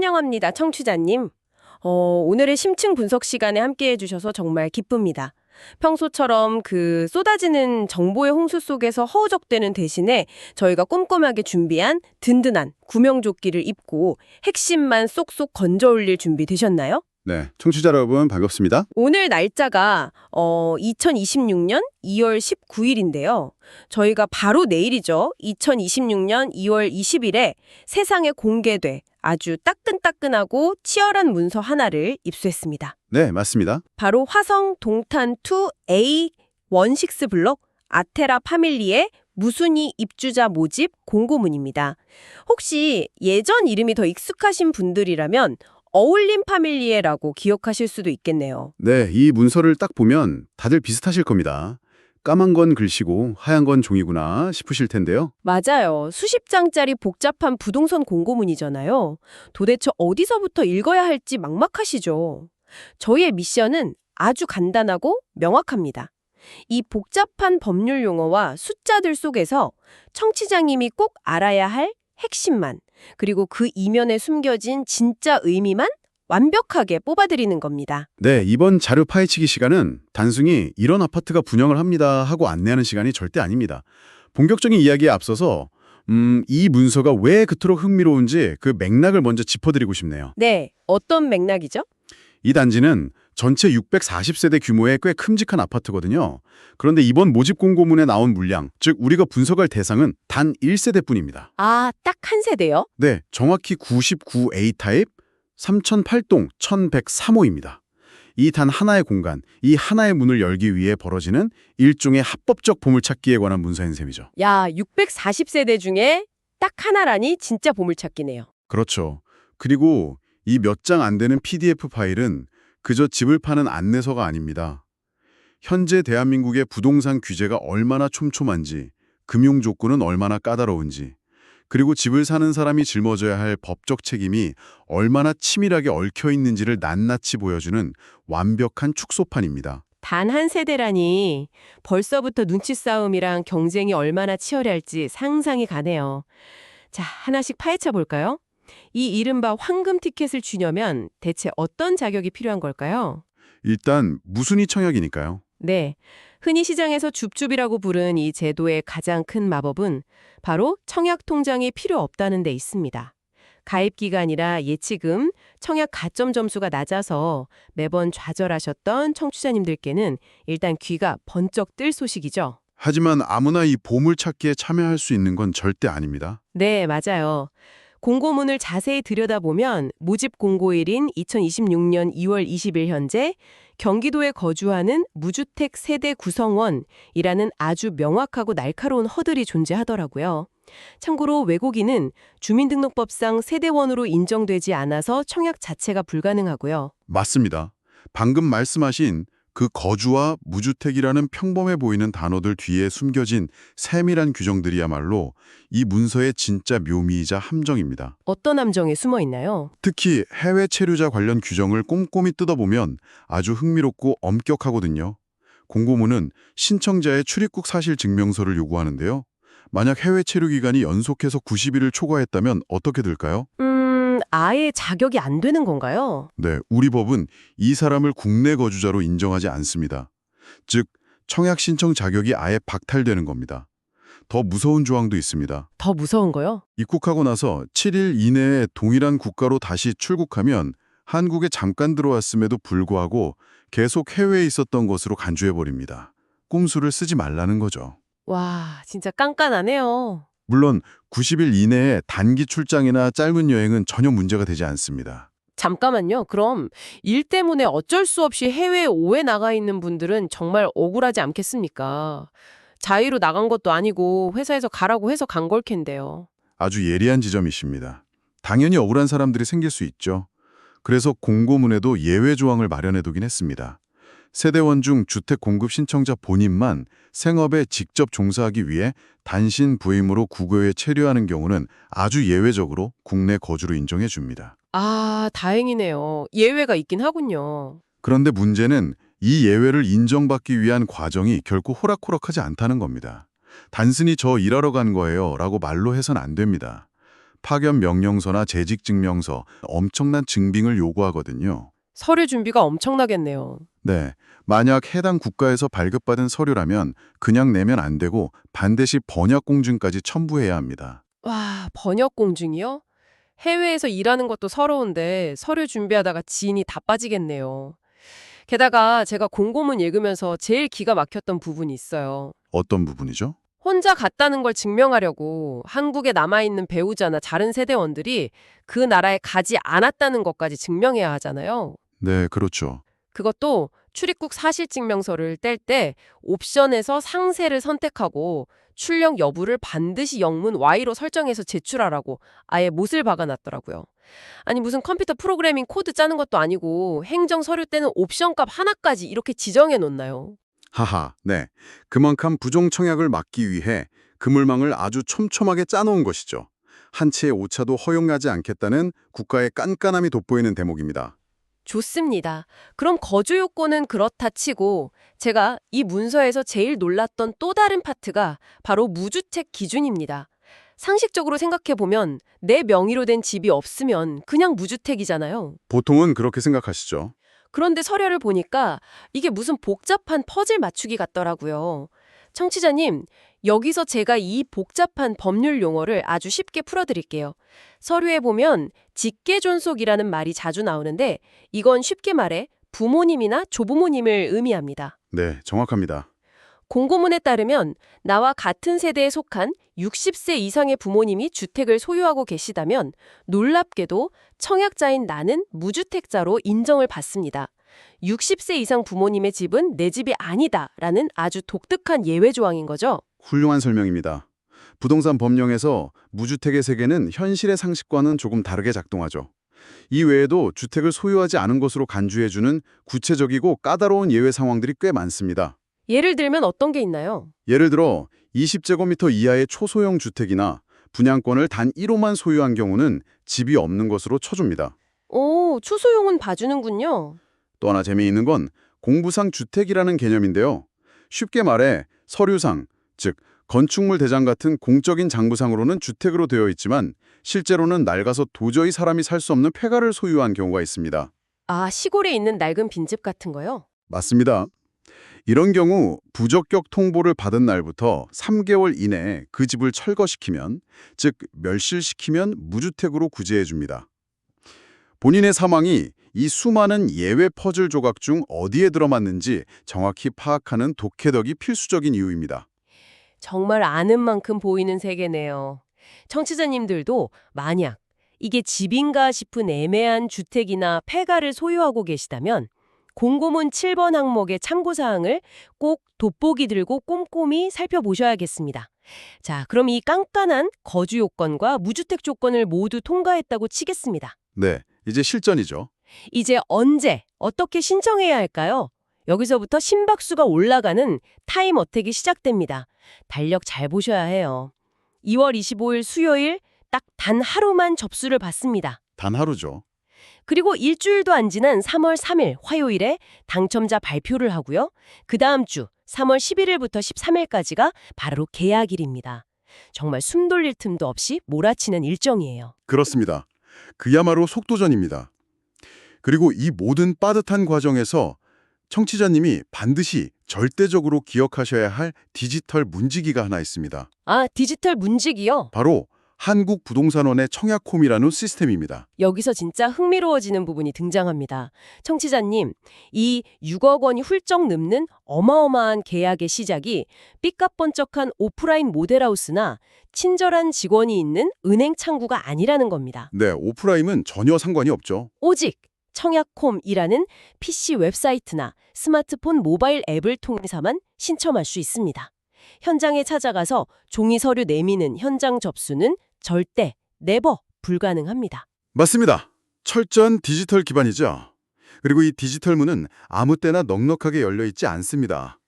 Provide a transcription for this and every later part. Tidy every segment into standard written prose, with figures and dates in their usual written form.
환영합니다, 청취자님. 오늘의 심층 분석 시간에 함께 해주셔서 정말 기쁩니다. 평소처럼 그 쏟아지는 정보의 홍수 속에서 허우적대는 대신에 저희가 꼼꼼하게 준비한 든든한 구명조끼를 입고 핵심만 쏙쏙 건져 올릴 준비 되셨나요? 네, 청취자 여러분 반갑습니다. 오늘 날짜가 2026년 2월 19일인데요. 저희가 바로 내일이죠. 2026년 2월 20일에 세상에 공개돼 아주 따끈따끈하고 치열한 문서 하나를 입수했습니다. 네, 맞습니다. 바로 화성 동탄2A16 블록 아테라 파밀리의 무순위 입주자 모집 공고문입니다. 혹시 예전 이름이 더 익숙하신 분들이라면 어울림 파밀리에라고 기억하실 수도 있겠네요. 네, 이 문서를 딱 보면 다들 비슷하실 겁니다. 까만 건 글씨고 하얀 건 종이구나 싶으실 텐데요. 맞아요. 수십 장짜리 복잡한 부동산 공고문이잖아요. 도대체 어디서부터 읽어야 할지 막막하시죠? 저희의 미션은 아주 간단하고 명확합니다. 이 복잡한 법률 용어와 숫자들 속에서 청취자님이 꼭 알아야 할 핵심만, 그리고 그 이면에 숨겨진 진짜 의미만 완벽하게 뽑아드리는 겁니다. 네, 이번 자료 파헤치기 시간은 단순히 이런 아파트가 분양을 합니다 하고 안내하는 시간이 절대 아닙니다. 본격적인 이야기에 앞서서 이 문서가 왜 그토록 흥미로운지 그 맥락을 먼저 짚어드리고 싶네요. 네, 어떤 맥락이죠? 이 단지는 전체 640세대 규모의 꽤 큼직한 아파트거든요. 그런데 이번 모집 공고문에 나온 물량, 즉 우리가 분석할 대상은 단 1세대뿐입니다. 아, 딱 한 세대요? 네, 정확히 99A 타입 3008동 1103호입니다. 이 단 하나의 공간, 이 하나의 문을 열기 위해 벌어지는 일종의 합법적 보물찾기에 관한 문서인 셈이죠. 야, 640세대 중에 딱 하나라니 진짜 보물찾기네요. 그렇죠. 그리고 이 몇 장 안 되는 PDF 파일은 그저 집을 파는 안내서가 아닙니다. 현재 대한민국의 부동산 규제가 얼마나 촘촘한지, 금융 조건은 얼마나 까다로운지, 그리고 집을 사는 사람이 짊어져야 할 법적 책임이 얼마나 치밀하게 얽혀 있는지를 낱낱이 보여주는 완벽한 축소판입니다. 단 한 세대라니 벌써부터 눈치 싸움이랑 경쟁이 얼마나 치열할지 상상이 가네요. 자, 하나씩 파헤쳐 볼까요? 이 이른바 황금 티켓을 주려면 대체 어떤 자격이 필요한 걸까요? 일단 무순위 청약이니까요. 네, 흔히 시장에서 줍줍이라고 부른 이 제도의 가장 큰 마법은 바로 청약 통장이 필요 없다는 데 있습니다. 가입 기간이라 예치금, 청약 가점 점수가 낮아서 매번 좌절하셨던 청취자님들께는 일단 귀가 번쩍 뜰 소식이죠. 하지만 아무나 이 보물찾기에 참여할 수 있는 건 절대 아닙니다. 네, 맞아요. 공고문을 자세히 들여다보면 모집 공고일인 2026년 2월 20일 현재 경기도에 거주하는 무주택 세대 구성원이라는 아주 명확하고 날카로운 허들이 존재하더라고요. 참고로 외국인은 주민등록법상 세대원으로 인정되지 않아서 청약 자체가 불가능하고요. 맞습니다. 방금 말씀하신 그 거주와 무주택이라는 평범해 보이는 단어들 뒤에 숨겨진 세밀한 규정들이야말로 이 문서의 진짜 묘미이자 함정입니다. 어떤 함정에 숨어 있나요? 특히 해외 체류자 관련 규정을 꼼꼼히 뜯어보면 아주 흥미롭고 엄격하거든요. 공고문은 신청자의 출입국 사실 증명서를 요구하는데요. 만약 해외 체류 기간이 연속해서 90일을 초과했다면 어떻게 될까요? 아예 자격이 안 되는 건가요? 네, 우리 법은 이 사람을 국내 거주자로 인정하지 않습니다. 즉, 청약 신청 자격이 아예 박탈되는 겁니다. 더 무서운 조항도 있습니다. 더 무서운 거요? 입국하고 나서 7일 이내에 동일한 국가로 다시 출국하면 한국에 잠깐 들어왔음에도 불구하고 계속 해외에 있었던 것으로 간주해버립니다. 꼼수를 쓰지 말라는 거죠. 와, 진짜 깐깐하네요. 물론 90일 이내에 단기 출장이나 짧은 여행은 전혀 문제가 되지 않습니다. 잠깐만요. 그럼 일 때문에 어쩔 수 없이 해외에 오해 나가 있는 분들은 정말 억울하지 않겠습니까? 자의로 나간 것도 아니고 회사에서 가라고 해서 간 걸 텐데요. 아주 예리한 지점이십니다. 당연히 억울한 사람들이 생길 수 있죠. 그래서 공고문에도 예외 조항을 마련해두긴 했습니다. 세대원 중 주택 공급 신청자 본인만 생업에 직접 종사하기 위해 단신 부임으로 국외에 체류하는 경우는 아주 예외적으로 국내 거주로 인정해 줍니다. 아, 다행이네요. 예외가 있긴 하군요. 그런데 문제는 이 예외를 인정받기 위한 과정이 결코 호락호락하지 않다는 겁니다. 단순히 저 일하러 간 거예요 라고 말로 해선 안 됩니다. 파견 명령서나 재직 증명서, 엄청난 증빙을 요구하거든요. 서류 준비가 엄청나겠네요. 네, 만약 해당 국가에서 발급받은 서류라면 그냥 내면 안 되고 반드시 번역 공증까지 첨부해야 합니다. 와, 번역 공증이요? 해외에서 일하는 것도 서러운데 서류 준비하다가 지인이 다 빠지겠네요. 게다가 제가 공고문 읽으면서 제일 기가 막혔던 부분이 있어요. 어떤 부분이죠? 혼자 갔다는 걸 증명하려고 한국에 남아있는 배우자나 다른 세대원들이 그 나라에 가지 않았다는 것까지 증명해야 하잖아요. 네, 그렇죠. 그것도 출입국 사실증명서를 뗄 때 옵션에서 상세를 선택하고 출력 여부를 반드시 영문 Y로 설정해서 제출하라고 아예 못을 박아놨더라고요. 아니 무슨 컴퓨터 프로그래밍 코드 짜는 것도 아니고 행정 서류 때는 옵션값 하나까지 이렇게 지정해 놓나요? 하하, 네. 그만큼 부정 청약을 막기 위해 그물망을 아주 촘촘하게 짜놓은 것이죠. 한 치의 오차도 허용하지 않겠다는 국가의 깐깐함이 돋보이는 대목입니다. 좋습니다. 그럼 거주 요건은 그렇다 치고 제가 이 문서에서 제일 놀랐던 또 다른 파트가 바로 무주택 기준입니다. 상식적으로 생각해보면 내 명의로 된 집이 없으면 그냥 무주택이잖아요. 보통은 그렇게 생각하시죠. 그런데 서류를 보니까 이게 무슨 복잡한 퍼즐 맞추기 같더라고요. 청취자님, 여기서 제가 이 복잡한 법률 용어를 아주 쉽게 풀어드릴게요. 서류에 보면 직계존속이라는 말이 자주 나오는데 이건 쉽게 말해 부모님이나 조부모님을 의미합니다. 네, 정확합니다. 공고문에 따르면 나와 같은 세대에 속한 60세 이상의 부모님이 주택을 소유하고 계시다면 놀랍게도 청약자인 나는 무주택자로 인정을 받습니다. 60세 이상 부모님의 집은 내 집이 아니다라는 아주 독특한 예외 조항인 거죠. 훌륭한 설명입니다. 부동산 법령에서 무주택의 세계는 현실의 상식과는 조금 다르게 작동하죠. 이 외에도 주택을 소유하지 않은 것으로 간주해주는 구체적이고 까다로운 예외 상황들이 꽤 많습니다. 예를 들면 어떤 게 있나요? 예를 들어 20제곱미터 이하의 초소형 주택이나 분양권을 단 1호만 소유한 경우는 집이 없는 것으로 쳐줍니다. 오, 추수용은 봐주는군요. 또 하나 재미있는 건 공부상 주택이라는 개념인데요. 쉽게 말해 서류상, 즉 건축물 대장 같은 공적인 장부상으로는 주택으로 되어 있지만 실제로는 낡아서 도저히 사람이 살 수 없는 폐가를 소유한 경우가 있습니다. 아, 시골에 있는 낡은 빈집 같은 거요? 맞습니다. 이런 경우 부적격 통보를 받은 날부터 3개월 이내에 그 집을 철거시키면, 즉 멸실시키면 무주택으로 구제해 줍니다. 본인의 사망이 이 수많은 예외 퍼즐 조각 중 어디에 들어맞는지 정확히 파악하는 독해덕이 필수적인 이유입니다. 정말 아는 만큼 보이는 세계네요. 청취자님들도 만약 이게 집인가 싶은 애매한 주택이나 폐가를 소유하고 계시다면 공고문 7번 항목의 참고사항을 꼭 돋보기 들고 꼼꼼히 살펴보셔야겠습니다. 자, 그럼 이 깐깐한 거주 요건과 무주택 조건을 모두 통과했다고 치겠습니다. 네, 이제 실전이죠. 이제 언제, 어떻게 신청해야 할까요? 여기서부터 심박수가 올라가는 타임 어택이 시작됩니다. 달력 잘 보셔야 해요. 2월 25일 수요일 딱 단 하루만 접수를 받습니다. 단 하루죠. 그리고 일주일도 안 지난 3월 3일 화요일에 당첨자 발표를 하고요. 그 다음 주 3월 11일부터 13일까지가 바로 계약일입니다. 정말 숨 돌릴 틈도 없이 몰아치는 일정이에요. 그렇습니다. 그야말로 속도전입니다. 그리고 이 모든 빠듯한 과정에서 청취자님이 반드시 절대적으로 기억하셔야 할 디지털 문지기가 하나 있습니다. 아, 디지털 문지기요? 바로 한국부동산원의 청약홈이라는 시스템입니다. 여기서 진짜 흥미로워지는 부분이 등장합니다. 청취자님, 이 6억 원이 훌쩍 넘는 어마어마한 계약의 시작이 삐까뻔쩍한 오프라인 모델하우스나 친절한 직원이 있는 은행 창구가 아니라는 겁니다. 네, 오프라인은 전혀 상관이 없죠. 오직 청약홈이라는 PC 웹사이트나 스마트폰 모바일 앱을 통해서만 신청할 수 있습니다. 현장에 찾아가서 종이 서류 내미는 현장 접수는 절대, 네버 불가능합니다. 맞습니다. 철저한 디지털 기반이죠. 그리고 이 디지털문은 아무 때나 넉넉하게 열려있지 않습니다.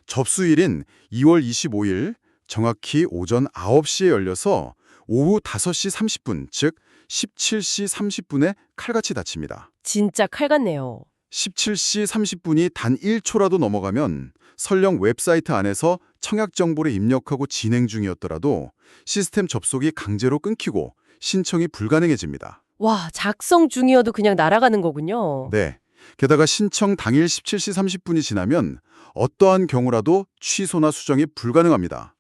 접수일인 2월 25일 정확히 오전 9시에 열려서 오후 5시 30분, 즉 17시 30분에 칼같이 닫힙니다. 진짜 칼 같네요. 17시 30분이 단 1초라도 넘어가면 설령 웹사이트 안에서 청약 정보를 입력하고 진행 중이었더라도 시스템 접속이 강제로 끊기고 신청이 불가능해집니다. 와, 작성 중이어도 그냥 날아가는 거군요. 네. 게다가 신청 당일 17시 30분이 지나면 어떠한 경우라도 취소나 수정이 불가능합니다.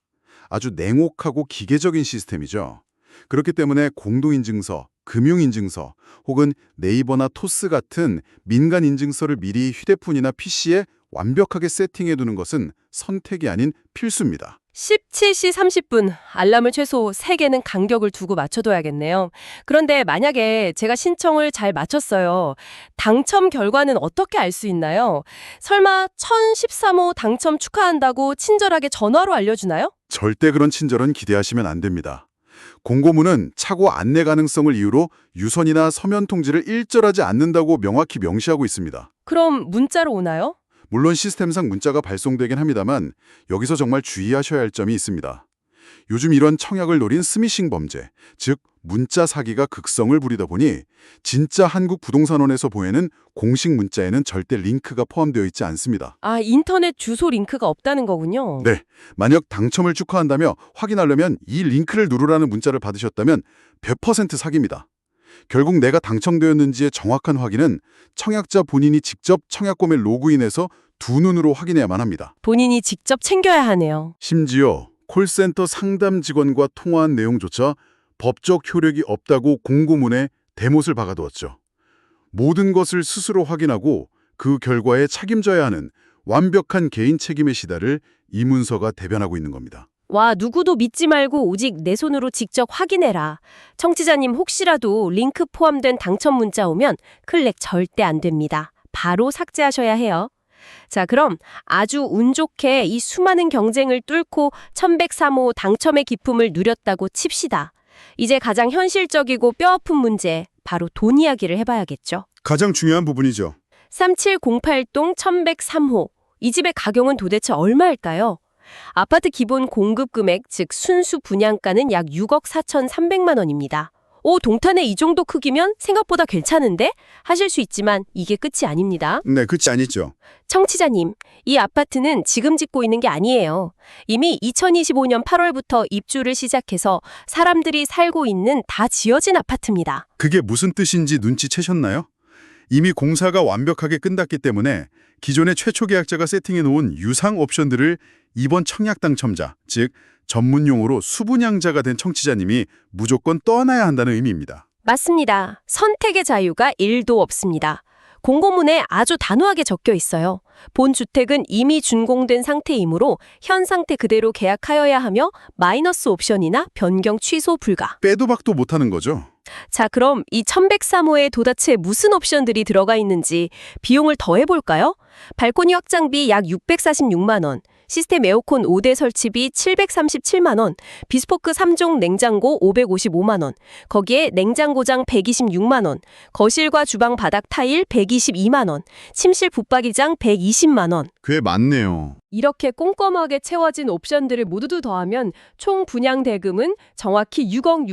아주 냉혹하고 기계적인 시스템이죠. 그렇기 때문에 공동인증서, 금융인증서 혹은 네이버나 토스 같은 민간 인증서를 미리 휴대폰이나 PC에 완벽하게 세팅해두는 것은 선택이 아닌 필수입니다. 17시 30분, 알람을 최소 3개는 간격을 두고 맞춰둬야겠네요. 그런데 만약에 제가 신청을 잘 마쳤어요. 당첨 결과는 어떻게 알 수 있나요? 설마 1013호 당첨 축하한다고 친절하게 전화로 알려주나요? 절대 그런 친절은 기대하시면 안 됩니다. 공고문은 차고 안내 가능성을 이유로 유선이나 서면 통지를 일절하지 않는다고 명확히 명시하고 있습니다. 그럼 문자로 오나요? 물론 시스템상 문자가 발송되긴 합니다만 여기서 정말 주의하셔야 할 점이 있습니다. 요즘 이런 청약을 노린 스미싱 범죄, 즉 문자 사기가 극성을 부리다 보니 진짜 한국부동산원에서 보내는 공식 문자에는 절대 링크가 포함되어 있지 않습니다. 아, 인터넷 주소 링크가 없다는 거군요. 네, 만약 당첨을 축하한다며 확인하려면 이 링크를 누르라는 문자를 받으셨다면 100% 사기입니다. 결국 내가 당첨되었는지의 정확한 확인은 청약자 본인이 직접 청약홈에 로그인해서 두 눈으로 확인해야만 합니다. 본인이 직접 챙겨야 하네요. 심지어 콜센터 상담 직원과 통화한 내용조차 법적 효력이 없다고 공고문에 대못을 박아두었죠. 모든 것을 스스로 확인하고 그 결과에 책임져야 하는 완벽한 개인 책임의 시다를 이 문서가 대변하고 있는 겁니다. 와, 누구도 믿지 말고 오직 내 손으로 직접 확인해라. 청취자님 혹시라도 링크 포함된 당첨 문자 오면 클릭 절대 안 됩니다. 바로 삭제하셔야 해요. 자, 그럼 아주 운 좋게 이 수많은 경쟁을 뚫고 1103호 당첨의 기쁨을 누렸다고 칩시다. 이제 가장 현실적이고 뼈아픈 문제, 바로 돈 이야기를 해봐야겠죠. 가장 중요한 부분이죠. 3708동 1103호. 이 집의 가격은 도대체 얼마일까요? 아파트 기본 공급 금액, 즉 순수 분양가는 약 6억 4,300만 원입니다. 오, 동탄에 이 정도 크기면 생각보다 괜찮은데? 하실 수 있지만 이게 끝이 아닙니다. 네, 끝이 아니죠. 청취자님, 이 아파트는 지금 짓고 있는 게 아니에요. 이미 2025년 8월부터 입주를 시작해서 사람들이 살고 있는 다 지어진 아파트입니다. 그게 무슨 뜻인지 눈치채셨나요? 이미 공사가 완벽하게 끝났기 때문에 기존의 최초 계약자가 세팅해 놓은 유상 옵션들을 이번 청약 당첨자, 즉 전문용어로 수분양자가 된 청취자님이 무조건 떠나야 한다는 의미입니다. 맞습니다. 선택의 자유가 1도 없습니다. 공고문에 아주 단호하게 적혀 있어요. 본 주택은 이미 준공된 상태이므로 현 상태 그대로 계약하여야 하며 마이너스 옵션이나 변경 취소 불가. 빼도 박도 못하는 거죠. 자, 그럼 이 1103호에 도대체 무슨 옵션들이 들어가 있는지 비용을 더해볼까요? 발코니 확장비 약 646만 원, 시스템 에어컨 5대 설치비 737만 원, 비스포크 3종 냉장고 555만 원, 거기에 냉장고장 126만 원, 거실과 주방 바닥 타일 122만 원, 침실 붙박이장 120만 원. 꽤 많네요. 이렇게 꼼꼼하게 채워진 옵션들을 모두 더하면 총 분양 대금은 정확히 6억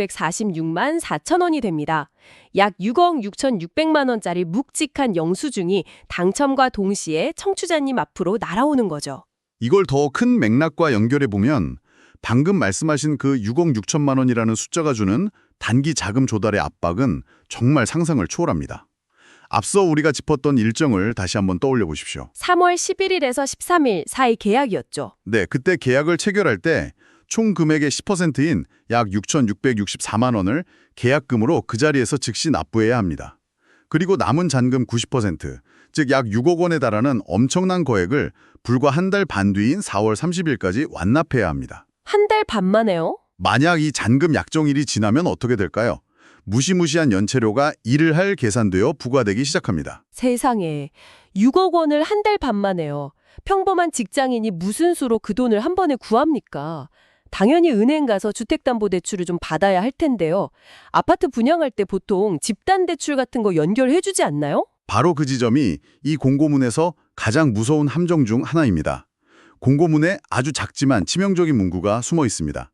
6,646만 4천 원이 됩니다. 약 6억 6,600만 원짜리 묵직한 영수증이 당첨과 동시에 청취자님 앞으로 날아오는 거죠. 이걸 더 큰 맥락과 연결해 보면 방금 말씀하신 그 6억 6천만 원이라는 숫자가 주는 단기 자금 조달의 압박은 정말 상상을 초월합니다. 앞서 우리가 짚었던 일정을 다시 한번 떠올려 보십시오. 3월 11일에서 13일 사이 계약이었죠. 네, 그때 계약을 체결할 때 총 금액의 10%인 약 6,664만 원을 계약금으로 그 자리에서 즉시 납부해야 합니다. 그리고 남은 잔금 90%, 즉 약 6억 원에 달하는 엄청난 거액을 불과 한 달 반 뒤인 4월 30일까지 완납해야 합니다. 한 달 반 만에요? 만약 이 잔금 약정일이 지나면 어떻게 될까요? 무시무시한 연체료가 일을 할 계산되어 부과되기 시작합니다. 세상에 6억 원을 한 달 반 만에요. 평범한 직장인이 무슨 수로 그 돈을 한 번에 구합니까? 당연히 은행 가서 주택담보대출을 좀 받아야 할 텐데요. 아파트 분양할 때 보통 집단대출 같은 거 연결해주지 않나요? 바로 그 지점이 이 공고문에서 가장 무서운 함정 중 하나입니다. 공고문에 아주 작지만 치명적인 문구가 숨어 있습니다.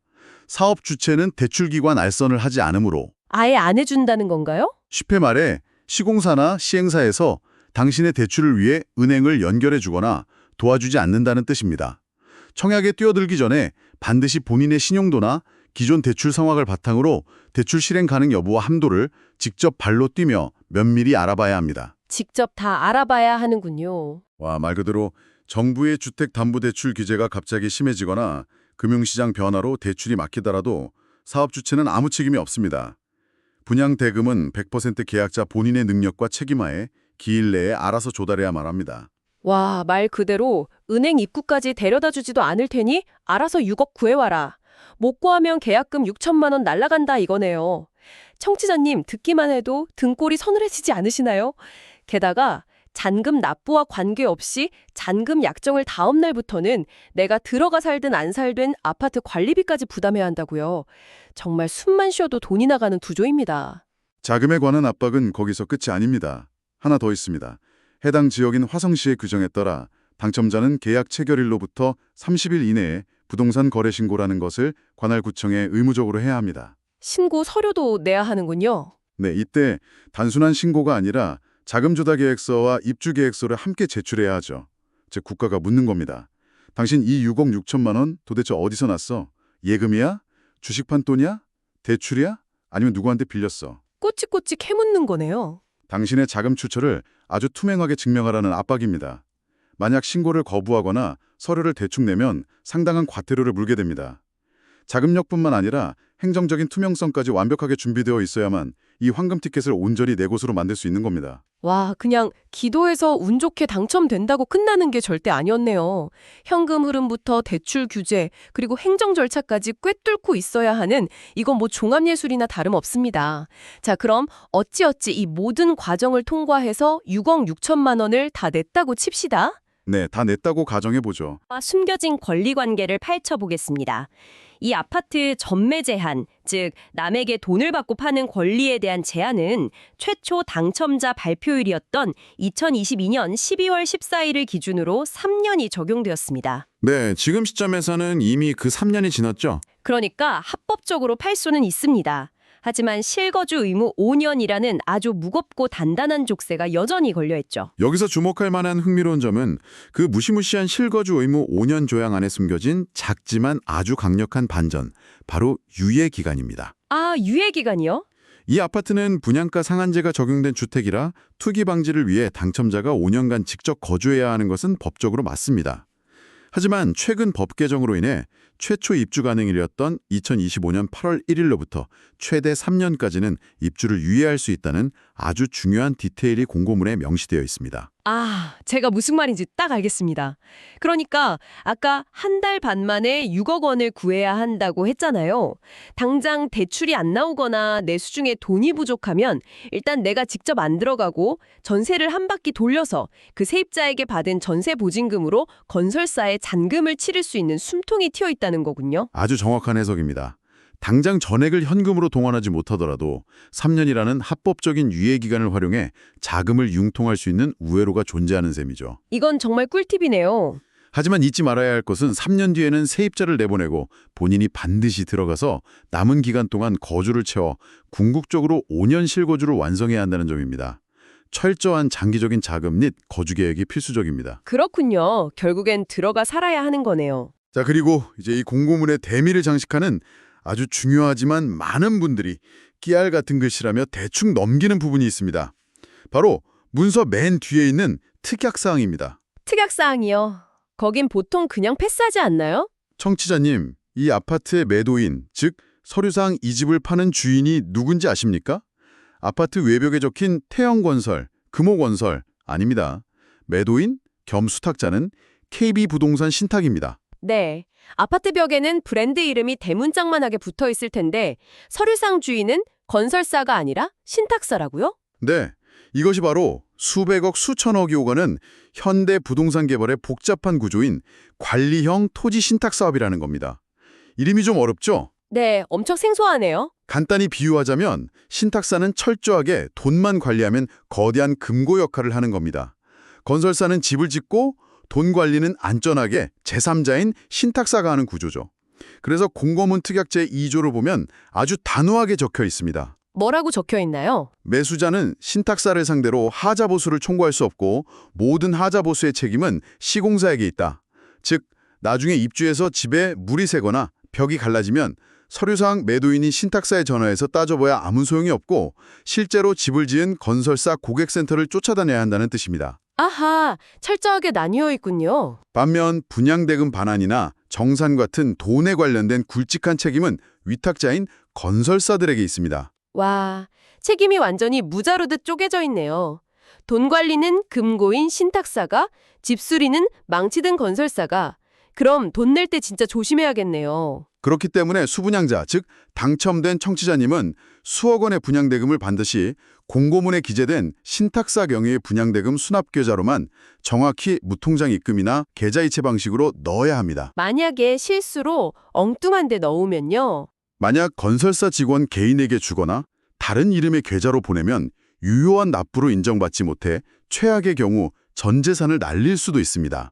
사업 주체는 대출기관 알선을 하지 않으므로. 아예 안 해준다는 건가요? 쉽게 말해 시공사나 시행사에서 당신의 대출을 위해 은행을 연결해 주거나 도와주지 않는다는 뜻입니다. 청약에 뛰어들기 전에 반드시 본인의 신용도나 기존 대출 상황을 바탕으로 대출 실행 가능 여부와 함도를 직접 발로 뛰며 면밀히 알아봐야 합니다. 직접 다 알아봐야 하는군요. 와, 말 그대로 정부의 주택담보대출 규제가 갑자기 심해지거나 금융시장 변화로 대출이 막히더라도 사업 주체는 아무 책임이 없습니다. 분양 대금은 100% 계약자 본인의 능력과 책임하에 기일 내에 알아서 조달해야만 합니다. 와, 말 그대로 은행 입구까지 데려다 주지도 않을 테니 알아서 6억 구해와라. 못 구하면 계약금 6천만 원 날라간다 이거네요. 청취자님 듣기만 해도 등골이 서늘해지지 않으시나요? 게다가 잔금 납부와 관계없이 잔금 약정을 다음 날부터는 내가 들어가 살든 안 살든 아파트 관리비까지 부담해야 한다고요. 정말 숨만 쉬어도 돈이 나가는 구조입니다. 자금에 관한 압박은 거기서 끝이 아닙니다. 하나 더 있습니다. 해당 지역인 화성시의 규정에 따라 당첨자는 계약 체결일로부터 30일 이내에 부동산 거래 신고라는 것을 관할구청에 의무적으로 해야 합니다. 신고 서류도 내야 하는군요. 네, 이때 단순한 신고가 아니라 자금 조달 계획서와 입주 계획서를 함께 제출해야 하죠. 즉 국가가 묻는 겁니다. 당신 이 6억 6천만 원 도대체 어디서 났어? 예금이야? 주식 판 돈이야? 대출이야? 아니면 누구한테 빌렸어? 꼬치꼬치 캐묻는 거네요. 당신의 자금 출처를 아주 투명하게 증명하라는 압박입니다. 만약 신고를 거부하거나 서류를 대충 내면 상당한 과태료를 물게 됩니다. 자금력뿐만 아니라 행정적인 투명성까지 완벽하게 준비되어 있어야만 이 황금 티켓을 온전히 내 곳으로 만들 수 있는 겁니다. 와, 그냥 기도해서 운 좋게 당첨된다고 끝나는 게 절대 아니었네요. 현금 흐름부터 대출 규제, 그리고 행정 절차까지 꿰뚫고 있어야 하는 이건 뭐 종합예술이나 다름없습니다. 자, 그럼 어찌어찌 이 모든 과정을 통과해서 6억 6천만 원을 다 냈다고 칩시다. 네, 다 냈다고 가정해보죠. 숨겨진 권리관계를 파헤쳐보겠습니다. 이 아파트 전매 제한, 즉 남에게 돈을 받고 파는 권리에 대한 제한은 최초 당첨자 발표일이었던 2022년 12월 14일을 기준으로 3년이 적용되었습니다. 네, 지금 시점에서는 이미 그 3년이 지났죠. 그러니까 합법적으로 팔 수는 있습니다. 하지만 실거주 의무 5년이라는 아주 무겁고 단단한 족쇄가 여전히 걸려있죠. 여기서 주목할 만한 흥미로운 점은 그 무시무시한 실거주 의무 5년 조항 안에 숨겨진 작지만 아주 강력한 반전, 바로 유예 기간입니다. 아, 유예 기간이요? 이 아파트는 분양가 상한제가 적용된 주택이라 투기 방지를 위해 당첨자가 5년간 직접 거주해야 하는 것은 법적으로 맞습니다. 하지만 최근 법 개정으로 인해 최초 입주 가능일이었던 2025년 8월 1일로부터 최대 3년까지는 입주를 유예할 수 있다는 아주 중요한 디테일이 공고문에 명시되어 있습니다. 아, 제가 무슨 말인지 딱 알겠습니다. 그러니까 아까 한 달 반 만에 6억 원을 구해야 한다고 했잖아요. 당장 대출이 안 나오거나 내 수중에 돈이 부족하면 일단 내가 직접 안 들어가고 전세를 한 바퀴 돌려서 그 세입자에게 받은 전세 보증금으로 건설사에 잔금을 치를 수 있는 숨통이 튀어 있다는 거군요. 아주 정확한 해석입니다. 당장 전액을 현금으로 동원하지 못하더라도 3년이라는 합법적인 유예 기간을 활용해 자금을 융통할 수 있는 우회로가 존재하는 셈이죠. 이건 정말 꿀팁이네요. 하지만 잊지 말아야 할 것은 3년 뒤에는 세입자를 내보내고 본인이 반드시 들어가서 남은 기간 동안 거주를 채워 궁극적으로 5년 실거주를 완성해야 한다는 점입니다. 철저한 장기적인 자금 및 거주 계획이 필수적입니다. 그렇군요. 결국엔 들어가 살아야 하는 거네요. 자, 그리고 이제 이 공고문의 대미를 장식하는 아주 중요하지만 많은 분들이 끼알 같은 글씨라며 대충 넘기는 부분이 있습니다. 바로 문서 맨 뒤에 있는 특약사항입니다. 특약사항이요. 거긴 보통 그냥 패스하지 않나요? 청취자님, 이 아파트의 매도인, 즉 서류상 이 집을 파는 주인이 누군지 아십니까? 아파트 외벽에 적힌 태영건설, 금호건설 아닙니다. 매도인 겸 수탁자는 KB부동산 신탁입니다. 네. 아파트 벽에는 브랜드 이름이 대문짝만하게 붙어 있을 텐데 서류상 주인은 건설사가 아니라 신탁사라고요? 네, 이것이 바로 수백억 수천억이 오가는 현대 부동산 개발의 복잡한 구조인 관리형 토지 신탁 사업이라는 겁니다. 이름이 좀 어렵죠? 네, 엄청 생소하네요. 간단히 비유하자면 신탁사는 철저하게 돈만 관리하면 거대한 금고 역할을 하는 겁니다. 건설사는 집을 짓고 돈 관리는 안전하게 제3자인 신탁사가 하는 구조죠. 그래서 공고문 특약제 2조를 보면 아주 단호하게 적혀 있습니다. 뭐라고 적혀 있나요? 매수자는 신탁사를 상대로 하자보수를 청구할 수 없고 모든 하자보수의 책임은 시공사에게 있다. 즉, 나중에 입주해서 집에 물이 새거나 벽이 갈라지면 서류상 매도인이 신탁사에 전화해서 따져봐야 아무 소용이 없고 실제로 집을 지은 건설사 고객센터를 쫓아다녀야 한다는 뜻입니다. 아하, 철저하게 나뉘어 있군요. 반면 분양대금 반환이나 정산 같은 돈에 관련된 굵직한 책임은 위탁자인 건설사들에게 있습니다. 와, 책임이 완전히 무자루듯 쪼개져 있네요. 돈 관리는 금고인 신탁사가, 집수리는 망치든 건설사가. 그럼 돈 낼 때 진짜 조심해야겠네요. 그렇기 때문에 수분양자, 즉 당첨된 청취자님은 수억 원의 분양대금을 반드시 공고문에 기재된 신탁사 경위의 분양대금 수납계좌로만 정확히 무통장 입금이나 계좌이체 방식으로 넣어야 합니다. 만약에 실수로 엉뚱한 데 넣으면요. 만약 건설사 직원 개인에게 주거나 다른 이름의 계좌로 보내면 유효한 납부로 인정받지 못해 최악의 경우 전 재산을 날릴 수도 있습니다.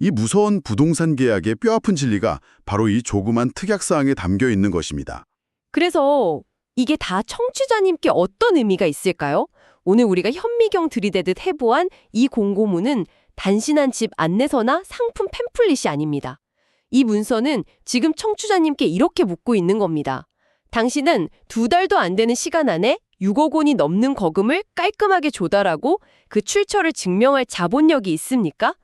이 무서운 부동산 계약의 뼈아픈 진리가 바로 이 조그만 특약사항에 담겨 있는 것입니다. 그래서 이게 다 청취자님께 어떤 의미가 있을까요? 오늘 우리가 현미경 들이대듯 해보한 이 공고문은 단신한 집 안내서나 상품 팸플릿이 아닙니다. 이 문서는 지금 청취자님께 이렇게 묻고 있는 겁니다. 당신은 2달도 안 되는 시간 안에 6억 원이 넘는 거금을 깔끔하게 조달하고 그 출처를 증명할 자본력이 있습니까?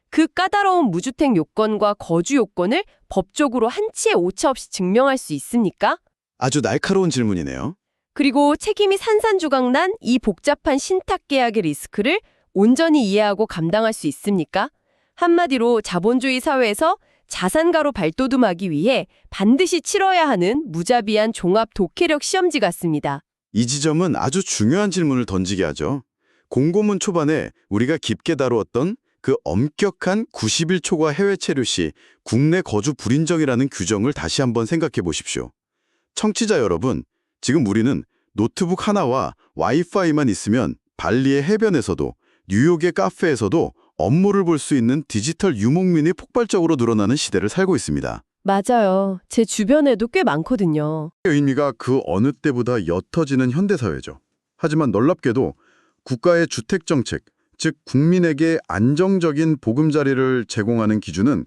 그 까다로운 무주택 요건과 거주 요건을 법적으로 한치의 오차 없이 증명할 수 있습니까? 아주 날카로운 질문이네요. 그리고 책임이 산산조각난 이 복잡한 신탁 계약의 리스크를 온전히 이해하고 감당할 수 있습니까? 한마디로 자본주의 사회에서 자산가로 발돋움하기 위해 반드시 치러야 하는 무자비한 종합 독해력 시험지 같습니다. 이 지점은 아주 중요한 질문을 던지게 하죠. 공고문 초반에 우리가 깊게 다루었던 그 엄격한 90일 초과 해외 체류 시 국내 거주 불인정이라는 규정을 다시 한번 생각해 보십시오. 청취자 여러분, 지금 우리는 노트북 하나와 와이파이만 있으면 발리의 해변에서도 뉴욕의 카페에서도 업무를 볼 수 있는 디지털 유목민이 폭발적으로 늘어나는 시대를 살고 있습니다. 맞아요. 제 주변에도 꽤 많거든요. 의미가 그 어느 때보다 옅어지는 현대사회죠. 하지만 놀랍게도 국가의 주택정책, 즉 국민에게 안정적인 보금자리를 제공하는 기준은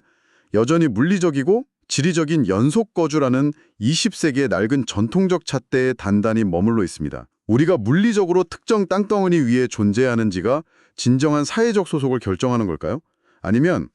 여전히 물리적이고 지리적인 연속거주라는 20세기의 낡은 전통적 잣대에 단단히 머물러 있습니다. 우리가 물리적으로 특정 땅덩어리 위에 존재하는지가 진정한 사회적 소속을 결정하는 걸까요? 아니면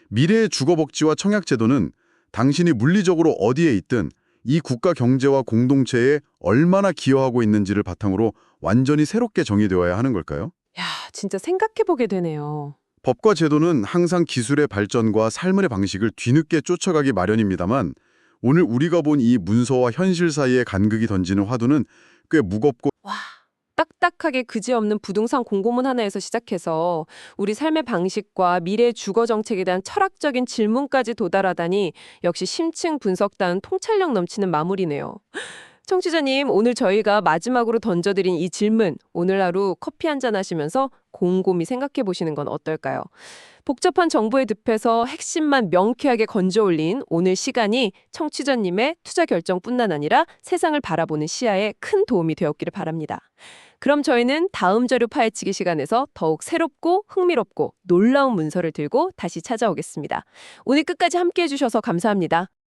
미래의 주거복지와 청약제도는 당신이 물리적으로 어디에 있든 이 국가 경제와 공동체에 얼마나 기여하고 있는지를 바탕으로 완전히 새롭게 정의되어야 하는 걸까요? 야, 진짜 생각해보게 되네요. 법과 제도는 항상 기술의 발전과 삶의 방식을 뒤늦게 쫓아가기 마련입니다만 오늘 우리가 본 이 문서와 현실 사이의 간극이 던지는 화두는 꽤 무겁고 와, 딱딱하게 그지없는 부동산 공고문 하나에서 시작해서 우리 삶의 방식과 미래 주거 정책에 대한 철학적인 질문까지 도달하다니 역시 심층 분석다운 통찰력 넘치는 마무리네요. 청취자님, 오늘 저희가 마지막으로 던져드린 이 질문, 오늘 하루 커피 한잔 하시면서 곰곰이 생각해 보시는 건 어떨까요? 복잡한 정보의 늪에서 핵심만 명쾌하게 건져 올린 오늘 시간이 청취자님의 투자 결정뿐만 아니라 세상을 바라보는 시야에 큰 도움이 되었기를 바랍니다. 그럼 저희는 다음 자료 파헤치기 시간에서 더욱 새롭고 흥미롭고 놀라운 문서를 들고 다시 찾아오겠습니다. 오늘 끝까지 함께해 주셔서 감사합니다.